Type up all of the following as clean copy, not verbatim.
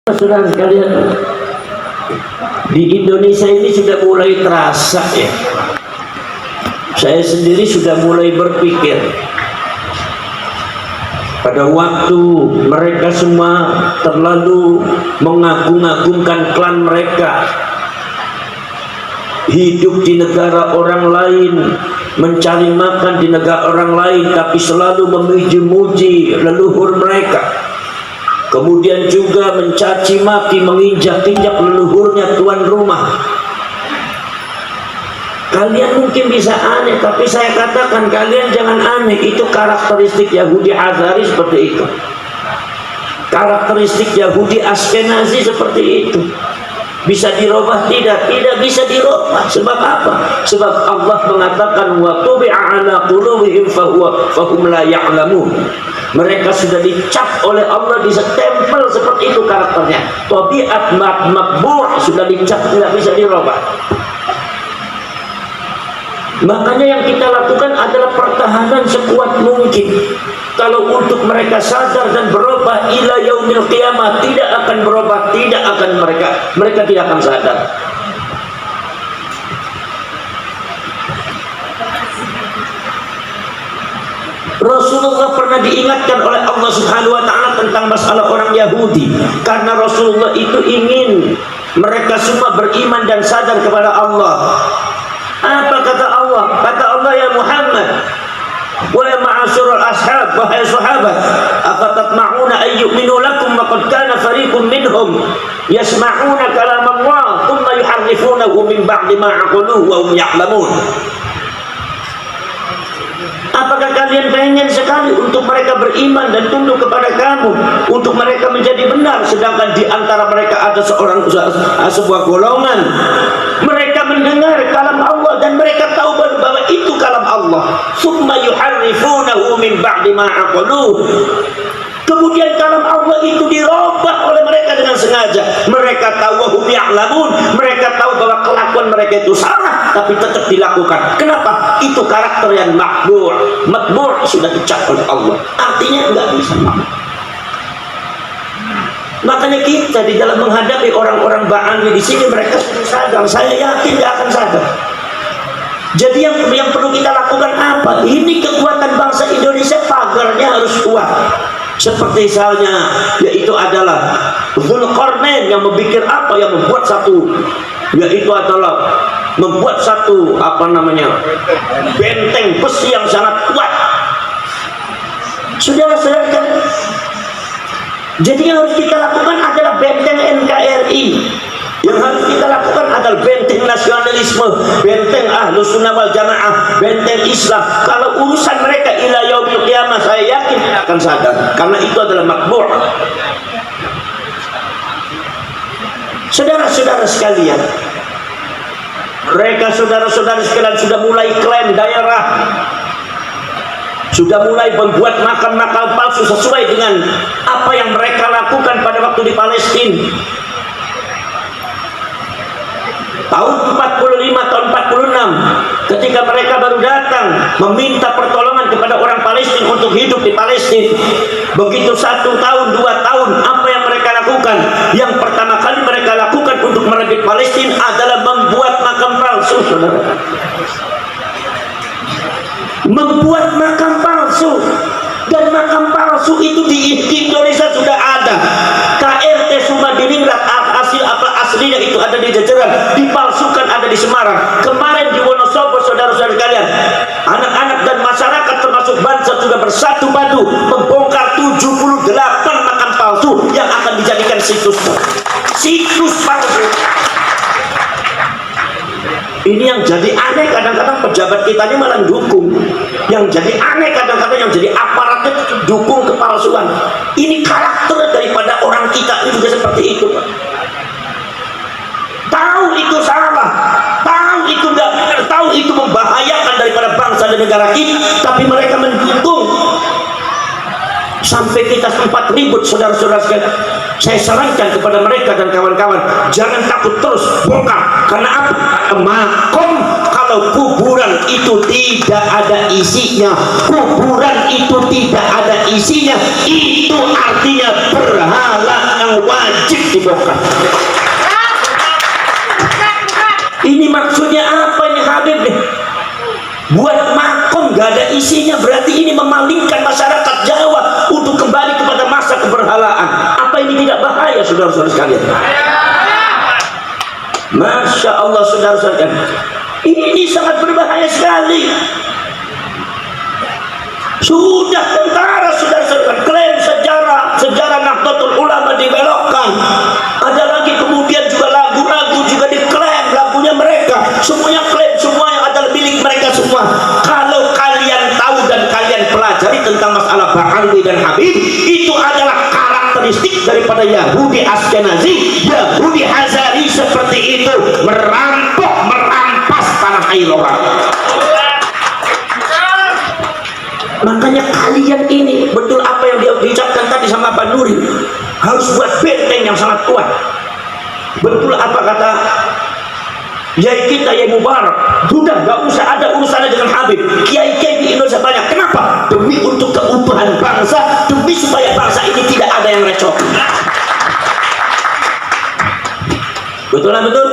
Saudara sekalian, di Indonesia ini sudah mulai terasa ya. Saya sendiri sudah mulai berpikir, pada waktu mereka semua terlalu mengagung-agungkan klan mereka, hidup di negara orang lain, mencari makan di negara orang lain, tapi selalu memuji-muji leluhur mereka. Kemudian juga mencaci maki, menginjak-injak leluhurnya tuan rumah. Kalian mungkin bisa aneh, tapi saya katakan kalian jangan aneh. Itu karakteristik Yahudi Hazari seperti itu. Karakteristik Yahudi Askenazi seperti itu. Bisa dirubah? Tidak bisa dirubah. Sebab apa? Sebab Allah mengatakan wa tubi'a ala qulubihim fahum la ya'lamun. Mereka sudah dicap oleh Allah, ditempel seperti itu karakternya. Tabiat makbur sudah dicap, tidak bisa dirubah. Makanya yang kita lakukan adalah pertahanan sekuat mungkin. Kalau untuk mereka sadar dan berubah ila yaumil qiyamah, tidak akan berubah, tidak akan mereka tidak akan sadar. Rasulullah pernah diingatkan oleh Allah Subhanahu wa taala tentang masalah orang Yahudi, karena Rasulullah itu ingin mereka semua beriman dan sadar kepada Allah. Apa kata Allah? Kata Allah, ya Muhammad, wa ya ma'asyiral ashab, wahai sahabat, afatatma'una ay yu'minu lakum wa qad kana fariqun minhum yasma'una kalam Allah thumma yuharrifunahu min ba'di ma 'aqaluhu wa hum ya'lamun. Apakah kalian pengen sekali untuk mereka beriman dan tunduk kepada kamu, untuk mereka menjadi benar, sedangkan di antara mereka ada sebuah golongan mereka mendengar kalam Allah dan mereka tahu bahwa itu kalam Allah, summa yuharrifunahu min ba'di ma 'aqaluhu. Kemudian kalam Allah itu dirubah oleh mereka dengan sengaja. Mereka tahu wahum ya'lamun, mereka tahu bahwa kelakuan mereka itu salah, tapi tetap dilakukan. Kenapa? Itu karakter yang makbur. Makbur sudah dicap oleh Allah, artinya enggak bisa. Makanya kita di dalam menghadapi orang-orang Ba'ani di sini, mereka sudah sadar. Saya yakin dia akan sadar. Jadi yang perlu kita lakukan apa? Ini kekuatan bangsa Indonesia, pagarnya harus kuat. Seperti misalnya, yaitu adalah Zulkarnain yang membuat apa, yang membuat satu, yaitu adalah membuat satu benteng besi yang sangat kuat. Saudara-saudara, jadi yang harus kita lakukan adalah benteng NKRI. Yang harus kita lakukan adalah benteng nasionalisme, benteng Ahlus Sunnah wal Jamaah, benteng Islam. Kalau urusan mereka ila yaumil qiyamah, saya yakin akan sadar, karena itu adalah makbur. Saudara-saudara sekalian, mereka saudara-saudara sekalian sudah mulai klaim daerah, sudah mulai membuat makam-makam palsu sesuai dengan apa yang mereka lakukan pada waktu di Palestina. Tahun 45, tahun 46, ketika mereka baru datang meminta pertolongan kepada orang Palestina untuk hidup di Palestina. Begitu 1 tahun, 2 tahun, apa yang mereka lakukan? Yang pertama kali mereka lakukan untuk merebut Palestina adalah membuat makam palsu, saudara. Membuat makam palsu. Dan makam palsu itu di Indonesia sudah ada. KRT Sumadiningrat aslinya itu ada di Jajaran, dipalsukan ada di Semarang. Kemarin di Wonosobo, saudara-saudara sekalian, anak-anak dan masyarakat termasuk bangsa sudah bersatu padu membongkar 78 makam palsu yang akan dijadikan situs palsu. Ini yang jadi aneh, kadang-kadang pejabat kita ini malah dukung. Yang jadi aneh kadang-kadang, yang jadi aparatnya dukung kepalsuan. Ini karakter daripada orang kita ini juga seperti itu, Pak. Tahu itu salah, tahu itu tidak benar, tahu itu membahayakan daripada bangsa dan negara kita, tapi mereka mendukung. Sampai kita sempat ribut, saudara-saudara sekalian. Saya sarankan kepada mereka dan kawan-kawan, jangan takut, terus bongkar. Karena apa? Makom, kalau kuburan itu tidak ada isinya, kuburan itu tidak ada isinya, itu artinya berhala yang wajib dibongkar. Ini maksudnya apa ini Habib nih? Buat makom gak ada isinya, berarti ini memalingkan masyarakat Jawa untuk kembali kepada masa keberhalaan. Apa ini tidak bahaya saudara-saudara sekalian? Masya Allah saudara-saudara, ini sangat berbahaya sekali. Sudah tentara saudara-saudara klaim sejarah Nahdlatul Ulama dibelokkan. Ada lagi kemudian juga lagu-lagu juga diklaim, lagunya mereka semuanya klaim, semuanya adalah milik mereka semua. Kalau kalian tahu dan kalian pelajari tentang masalah Ba'alwi dan Habib, itu adalah karakteristik daripada Yahudi Askenazi, Yahudi Hazari seperti itu, merampok, merampas tanah air orang. Makanya kalian ini betul apa yang dia ucapkan tadi sama Pak Nuri, harus buat benteng yang sangat kuat. Betul apa kata Yai kita Yai Mubarak, sudah gak usah ada urusannya dengan Habib. Kiai-kiai di Indonesia banyak. Kenapa? Demi untuk keutuhan bangsa, demi supaya bangsa ini tidak ada yang recok. Betul lah betul?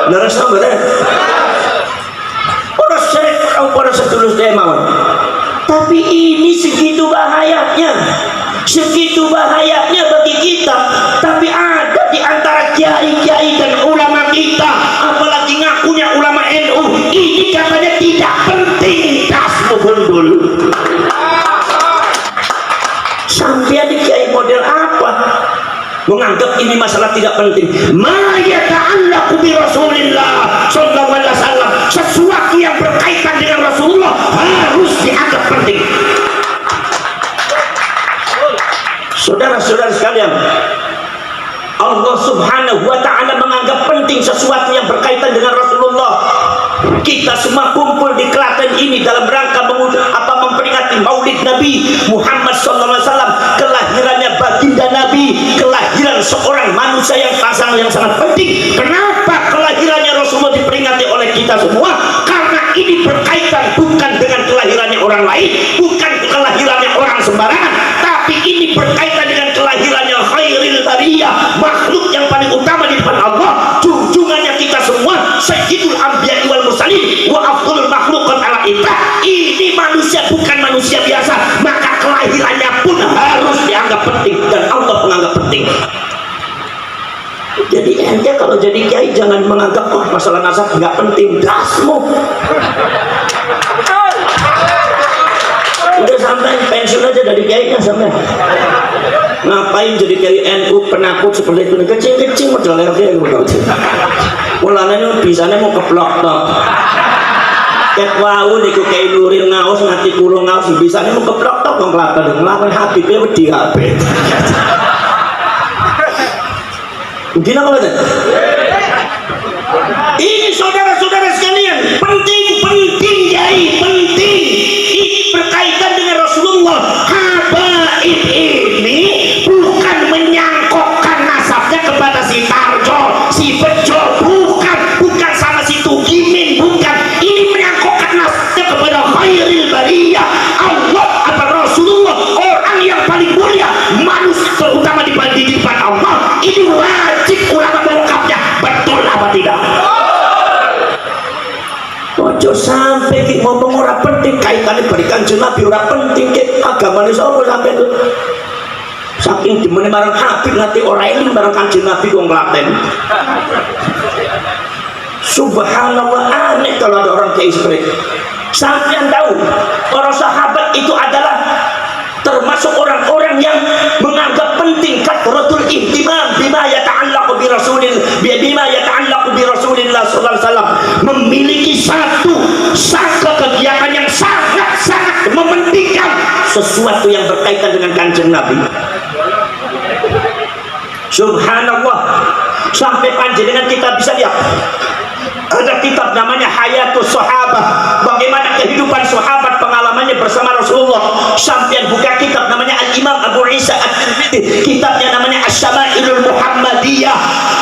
Leres sama betul? Orang sering orang setulus demawan. Tapi ini segitu bahayanya bagi kita. Tapi ada di antara kiai-kiai dan ulama kita, apalagi ngakunya ulama NU, ini katanya tidak penting, dasmu gundul. Sampai ada kiai model apa menganggap ini masalah tidak penting? Ma yata'allaqu bi Rasulillah sallallahu alaihi wasallam, sesuatu yang berkaitan dengan Rasulullah harus dianggap penting. Saudara-saudara sekalian, Allah subhanahu wa ta'ala menganggap penting sesuatu yang berkaitan dengan Rasulullah. Kita semua kumpul di Klaten ini dalam rangka memperingati maulid Nabi Muhammad SAW, kelahirannya baginda Nabi, kelahiran seorang manusia yang sangat penting. Kenapa kelahirannya Rasulullah diperingati oleh kita semua? Karena ini berkaitan bukan dengan kelahirannya orang lain, bukan kelahirannya orang sembarangan, tapi ini berkaitan dengan kelahirannya khairil bariyah, makhluk yang paling utama di depan Allah, junjungannya kita semua, sayyidul anbiya wal mursalin wa afdhalul makhluqat ala itlaq. Ini manusia bukan manusia biasa, maka kelahirannya pun harus dianggap penting dan Allah menganggap penting. Jadi ente kalau jadi kiai jangan menganggap masalah nasab nggak penting, dasmu. Udah sampai pensiun aja dari kiainya sampai. Ngapain jadi kiai NU penakut seperti itu? Kecing-kecing modal kiai udah. Mulanya bisanya mau keblok toh. Ket wau niku kiai Nuril ngaos ngati kula ngaos bisanya mau keblok toh wong Klaten nglawan Habibnya wedi kabeh. Gini apa itu? Ini saudara-saudara sekalian, penting Yai, penting. Ini berkaitan dengan Rasulullah. Habaib ini bukan menyangkokkan nasabnya kepada si Tarjo, si Bejo, bukan sama si Tugimin, bukan. Ini menyangkokkan nasabnya kepada khairil bariyah, Allah apa Rasulullah, orang yang paling mulia, manusia terutama di depan Allah. Ini wajib ulama mengungkapnya, betul apa tidak? Ojo sampai ngomong ora penting, kaitannya berikan Nabi ora penting ke agama ini sama sampai itu. Saking dimana barang Habib nanti orang ini barang Kanjeng Nabi wong Klaten. Subhanallah, aneh kalau ada orang kayak seperti itu. Sampai yang tahu para sahabat itu adalah termasuk orang-orang yang menganggap penting kathratul ihtimam bima yata'allaqu bi Rasulillah sallallahu alaihi wasallam, memiliki satu kegiatan yang sangat mementingkan sesuatu yang berkaitan dengan Kanjeng Nabi. Subhanallah, sampai panjenengan kita bisa lihat ada kitab namanya Hayatus Sahabah, bagaimana kehidupan sahabat, pengalamannya bersama Rasulullah. Sampai buka kitab namanya Al-Imam Abu Isa At-Tirmidzi, kitabnya namanya Asy-Syama'ilul Muhammadiyah.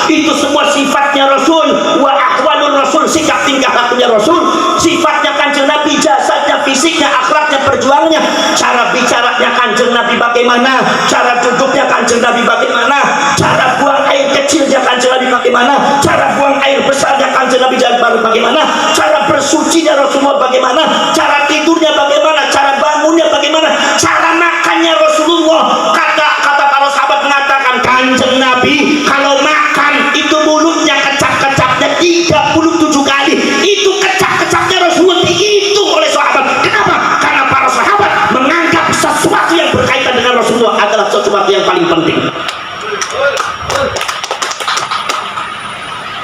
Itu semua sifatnya Rasul, wa ahwalur Rasul, sikap tingkah lakunya Rasul, sifatnya Kanjeng Nabi, jasadnya, fisiknya, akhlaknya, perjuangannya, cara bicaranya Kanjeng Nabi bagaimana, cara duduknya Kanjeng Nabi bagaimana, cara buang air kecilnya Kanjeng Nabi bagaimana, cara buang air besarnya Kanjeng Nabi bagaimana, cara bersucinya Rasulullah bagaimana, cara tidurnya bagaimana, cara bangunnya bagaimana, cara makannya Rasulullah. Kata para sahabat mengatakan Kanjeng Nabi kalau makan itu mulutnya kecap-kecapnya 37 kali. Itu kecap-kecapnya Rasulullah dihitung oleh sahabat. Kenapa? Karena para sahabat menganggap sesuatu yang berkaitan dengan Rasulullah adalah sesuatu yang paling penting.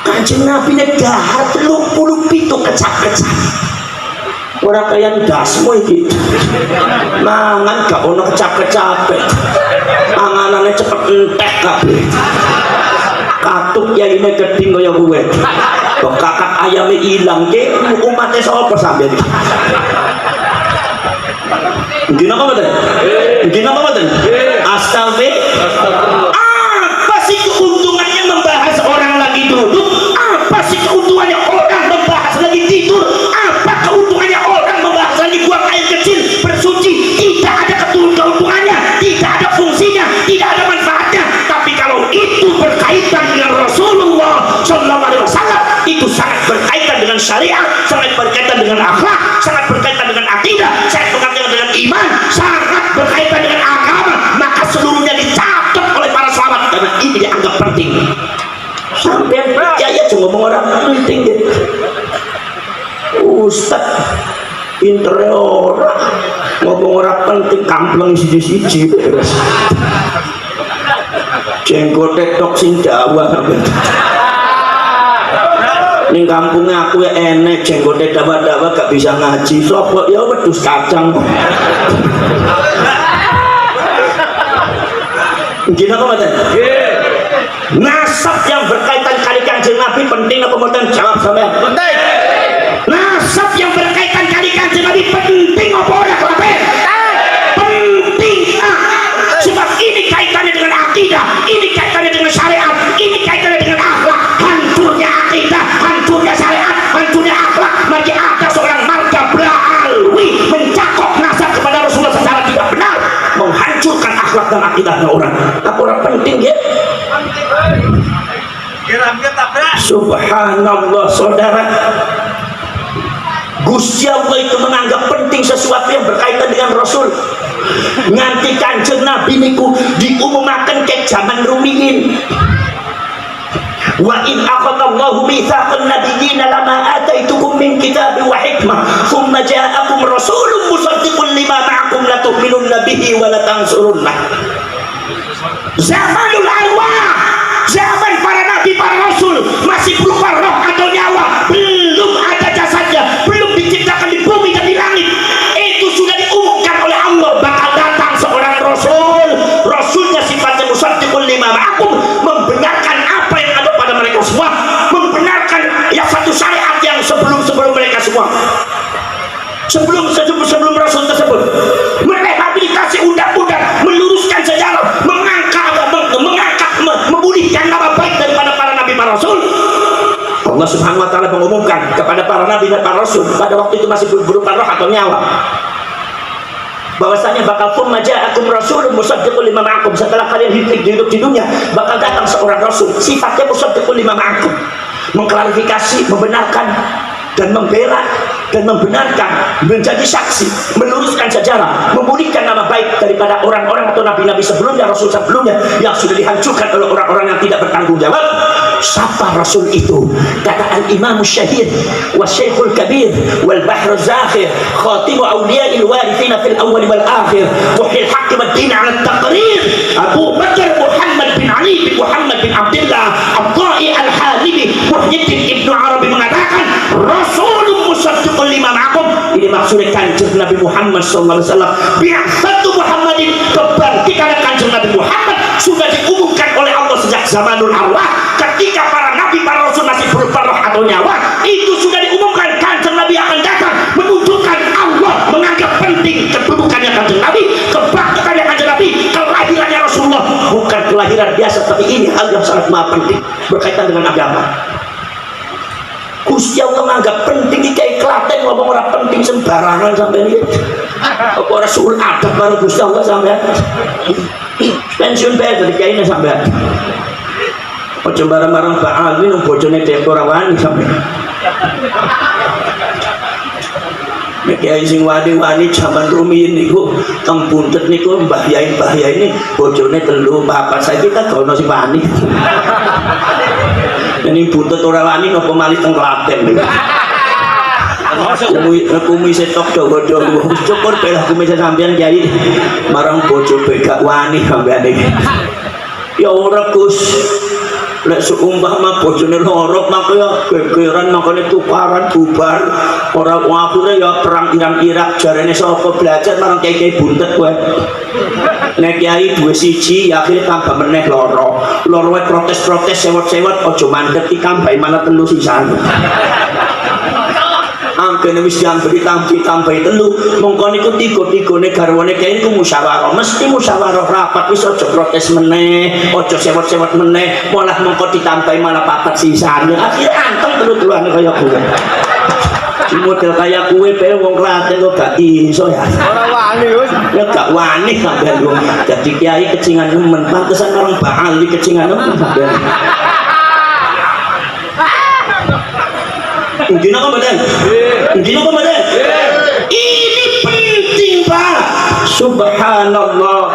Kanjeng Nabi negara 37 kecap-kecap. Orang kaya dasmu iki mangan gak ono kecap-kecap, manganane cepet entek kabeh, katuk ya ini geding kaya kowe kok kakak ayamnya ilang ki umatnya sapa sampeyan iki napa mboten? Iki napa mboten? Astagfirullah. Apa sih keuntungannya membahas orang lagi duduk? Apa sih keuntungannya orang membahas lagi tidur? Apa keuntungannya orang membahas lagi buang air kecil, bersuci? Tidak ada keuntungannya, tidak ada fungsinya, tidak ada manfaatnya. Tapi kalau itu berkaitan dengan Rasulullah SAW, itu sangat berkaitan dengan syariat, sangat berkaitan dengan akhlak, sangat berkaitan dengan akidah, sangat berkaitan dengan iman, sangat berkaitan dengan agama, maka seluruhnya dicatat oleh para sahabat karena ini dianggap penting. Sampai ya cuma ngomong orang penting gitu. Ustaz interior ngomong orang penting kamplang siji-siji beres. Jenggot tok sing dawa sampean. Ning kampungnya aku ya enek jenggote dawa-dawa gak bisa ngaji. Sopo ya wedhus kacang. Gini apa mboten? Nasab yang berkaitan kali Kanjeng Nabi penting apa mboten? Jawab sampean. Penting. Nasab yang berkaitan kali Kanjeng Nabi penting apa ora kabeh? Penting. Sebab ini kaitannya dengan akidah, ini kaitannya dengan syariat, ini kaitannya dengan akhlak. Hancurnya akidah, hancurnya syariat, hancurnya akhlak, maka ada seorang marga Alwi mencakup nasab kepada Rasulullah secara tidak benar, menghancurkan akhlak dan akidahnya orang. Apa orang penting ya? Subhanallah saudara, Gusti Allah itu menganggap penting sesuatu yang berkaitan dengan Rasul. Nganti Kanjeng Nabi niku diumumaken ke zaman rumiyin. Wa in akhadallahu mitsaqan nabiyyin lama ataitukum min kitabin wa hikmah thumma ja'akum rasulun musaddiqun lima ma'akum la tu'minunna bihi wa la tansurunnah. Zamanul arwah, zaman para nabi, para rasul masih berupa roh atau nyawa, belum ada jasadnya, belum diciptakan di bumi dan di langit. Itu sudah diumumkan oleh Allah bakal datang seorang rasul. Rasulnya sifatnya musaddiqun lima ma'akum, membenarkan apa yang ada pada mereka semua, membenarkan ya satu syariat yang sebelum mereka semua, sebelum rasul tersebut, merehabilitasi undang-undang, meluruskan sejarah, memulihkan nama baik daripada para nabi, para rasul. Allah Subhanahu wa taala mengumumkan kepada para nabi dan para rasul pada waktu itu masih berupa roh atau nyawa, bahwasanya bakal thumma ja'akum rasulun musaddiqun lima ma'akum, setelah kalian hidup di dunia bakal datang seorang rasul sifatnya musaddiqun lima ma'akum, mengklarifikasi, membenarkan dan membela dan membenarkan, menjadi saksi, meluruskan sejarah, memulihkan nama baik daripada orang-orang atau nabi-nabi sebelumnya, rasul sebelumnya yang sudah dihancurkan oleh orang-orang yang tidak bertanggung jawab. Siapa rasul itu? Kata al-imam syahid wa syekhul kabir wal bahru zakhir khatimu awliya'il warithina fil awwal wal akhir muhyil haqqi wad din 'ala at-taqrir Abu Bakar Muhammad bin Ali bin Muhammad bin Abdullah Abdai al-Halibi Muhyiddin Ibnu Arabi mengatakan rasulun musaddiqun lima ma'akum. Ini maksudnya Kanjeng Nabi Muhammad SAW. Bi'atsatu Muhammadin, kebangkitan Kanjeng Nabi Muhammad sudah diumumkan oleh Allah sejak zamanul arwah. Ketika para nabi, para rasul masih berupa roh atau nyawa, itu sudah diumumkan Kanjeng Nabi akan datang, menunjukkan Allah menganggap penting kedudukannya Kanjeng Nabi, kebangkitannya Kanjeng Nabi, kelahirannya Rasulullah. Bukan kelahiran biasa, tapi ini hal yang sangat maha penting berkaitan dengan agama. Gusti Allah menganggap penting, kayak Klaten ngomong orang penting sembarangan sampai ini. Apa Rasul adab baru Gusti Allah sampean. Pensiun bae dari kaine sampean. Ojo barang-barang baal ini bojone dek ora wani sampean. Nek kiai sing wani-wani jaman rumiyin niku teng buntet niku Mbah Yai ini bojone 3 4 saiki tak ono sing wani. Ini buntet ora wani napa malih teng Klaten niku. Kumis setok dogo-dogo syukur belah kumis sampean kiai marang bojo gak wani sampean iki. Ya ora Gus. Lek seumpama bojone lorok makanya gegeran makanya tukaran bubar ora akhire ya perang Irak jarene sapa belajar marang kiai buntet kowe. Nek kiai duwe siji ya akhire tambah meneh loro protes-protes sewot-sewot aja mandek iki tambahi malah 3 sisan. Angkene wis diambeki tambahi 3 mongko niku 3-3ne garwane kiai niku musyawarah mesti musyawarah rapat wis aja protes meneh aja sewot-sewot meneh malah mongko ditambahi malah 4 sisane akhire anteng telu-teluane kaya kowe model kaya kowe pe wong Klaten kok gak iso ya ora wani wis ya gak wani sampean lho dadi kiai kecingan nemen pantesan orang Bali kecingan nemen sampean. Dina komandan. Ini penting Pak. Subhanallah.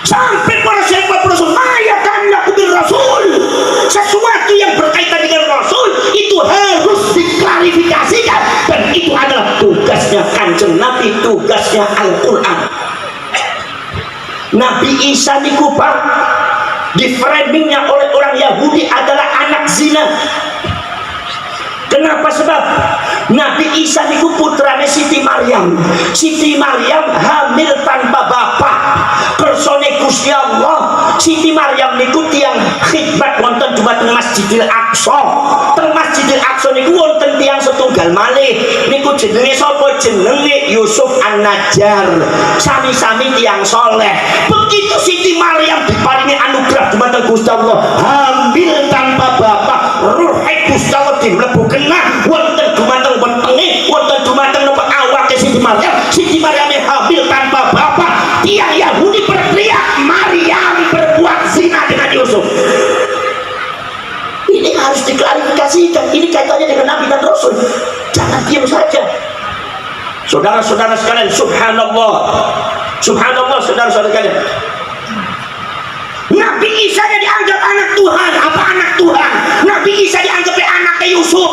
Sampai para sahabat Rasul ayatanlah bil Rasul. Sesuatu yang berkaitan dengan Rasul itu harus diklarifikasikan dan itu adalah tugasnya Kanjeng Nabi, tugasnya Al-Qur'an. Nabi Isa niku Pak di framingnya oleh orang Yahudi adalah anak zina. Kenapa? Sebab Nabi Isa niku putrane Siti Maryam. Siti Maryam hamil tanpa bapak. Kersane Gusti Allah. Siti Maryam niku tiang khidmat wonten dumateng Masjidil Aqsa. Teng Masjidil Aqsa niku wonten tiang setunggal malih. Niku jenenge sapa? Jenenge Yusuf An-Najjar. Sami-sami tiang soleh. Begitu Siti Maryam diparingi anugerah dumateng Gusti Allah, hamil tanpa bapak. Ruh Gusti Allah dimlebu kena wonten dumateng wetenge wonten dumateng napa awake Siti Maryam. Siti Maryam hamil tanpa bapak. Tiang Yahudi berteriak Maryam berbuat zina dengan Yusuf. Ini harus diklarifikasikan. Ini kaitannya dengan Nabi dan Rasul. Jangan diam saja. Saudara-saudara sekalian, subhanallah. Subhanallah saudara-saudara sekalian. Nabi Isa dianggap anak Tuhan. Apa anak Tuhan? Nabi Isa dianggap anak Yusuf.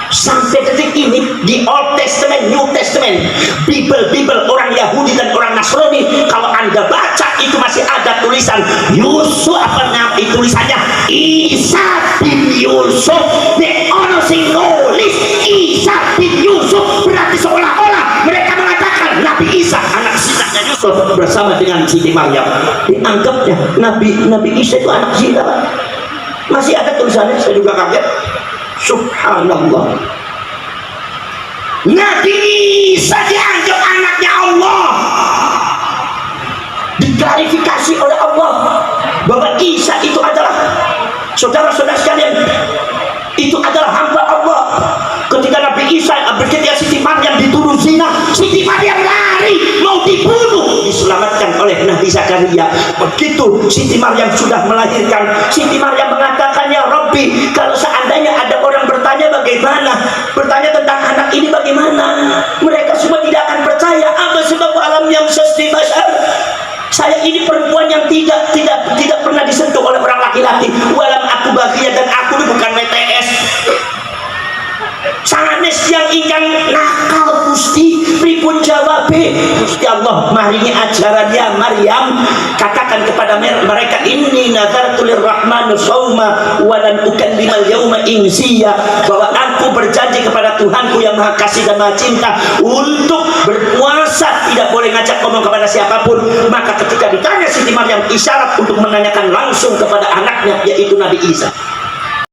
Sampai detik ini di Old Testament, New Testament, Bible orang Yahudi dan orang Nasrani, kalau Anda baca itu masih ada tulisan Yusuf, apa namanya tulisannya Isa bin Yusuf. Nek ono sing nulis Isa bin Yusuf, berarti seolah-olah mereka mengatakan Nabi Isa anak sinanya Yusuf bersama dengan Siti Maryam. Dianggapnya Nabi Isa itu anak zina. Masih ada tulisannya, saya juga kaget. Subhanallah. Nabi Isa dianggap anaknya Allah. Diklarifikasi oleh Allah bahwa Isa itu adalah, saudara-saudara sekalian, itu adalah hamba Allah. Ketika Nabi Isa berketika Siti Maryam dituduh zina, Siti Maryam lari mau dibunuh, diselamatkan oleh Nabi Zakaria. Begitu Siti Maryam sudah melahirkan, Siti Maryam mengatakan, ya Rabbi, kalau seandainya ada orang bertanya bagaimana, bertanya tentang anak ini bagaimana, mereka semua tidak akan percaya. Apa sebab alam yang sesti masyar, saya ini perempuan yang tidak pernah disentuh oleh orang laki-laki. Walam aku bahagia, dan aku ini bukan WTS. Sanes yang ingkang nakal Gusti pripun jawabe Gusti Allah maringi ajarannya Maryam, katakan kepada mereka inni nazartu lirrahmani shauma wa lan ukallimal yauma insiya, bahwa aku berjanji kepada Tuhanku yang maha kasih dan maha cinta untuk berpuasa, tidak boleh ngajak ngomong kepada siapapun. Maka ketika ditanya Siti Maryam, isyarat untuk menanyakan langsung kepada anaknya yaitu Nabi Isa.